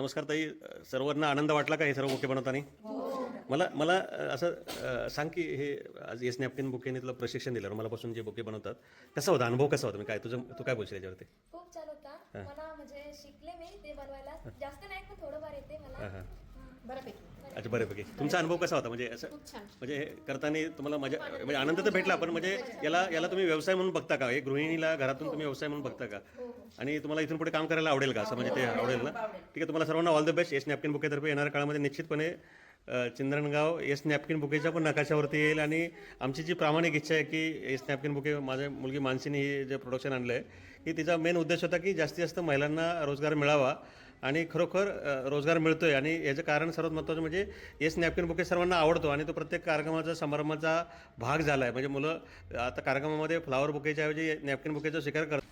नमस्कार ताई. सर्वांना आनंद वाटला का हे सर्व बुके बनवताना? मला मला असं सांग की हे आज येस नॅपकिन बुकेने तुला प्रशिक्षण दिलं मलापासून जे बुके बनवतात कसा होता अनुभव, कसा होता? मी काय तू काय बोलशील याच्यावरती? खूप छान होता. मला म्हणजे शिकले मी ते बनवायला, जास्त नाही पण थोडंफार येते मला. बऱ्यापैकी. अच्छा, बऱ्यापैकी. तुमचा अनुभव कसा होता? म्हणजे असं म्हणजे हे करताना तुम्हाला मजा म्हणजे आनंद तर भेटला, पण म्हणजे याला तुम्ही व्यवसाय म्हणून बघता का? एक गृहिणीला घरातून तुम्ही व्यवसाय म्हणून बघता का? आणि तुम्हाला इथून पुढे काम करायला आवडेल का? असं म्हणजे ते आवडेल ना? ठीक आहे, तुम्हाला सर्वांना all the best. Yes napkin बुकेतर्फे येणाऱ्या काळामध्ये निश्चितपणे चंदनगाव येस नॅपकिन बुकेच्या पण नकाशावरती येईल. आणि आमची जी प्रामाणिक इच्छा आहे की येस नॅपकिन बुके, माझ्या मुलगी मानसीने हे जे प्रोडक्शन आणलं आहे की तिचा मेन उद्देश होता की जास्तीत जास्त महिलांना रोजगार मिळावा, आणि खरोखर रोजगार मिळतो आहे. आणि याचं कारण सर्वात महत्त्वाचं म्हणजे येस नॅपकिन बुके सर्वांना आवडतो आणि तो प्रत्येक कार्यक्रमाचा समारंभाचा भाग झाला आहे. म्हणजे मुलं आता कार्यक्रमामध्ये फ्लावर बुकेच्या ऐवजी नॅपकिन बुकेचा स्वीकार करतात.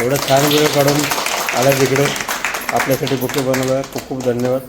एवढा छान वेळ काढून आला तिकडे आपल्यासाठी बुके बनवला. खूप खूप धन्यवाद.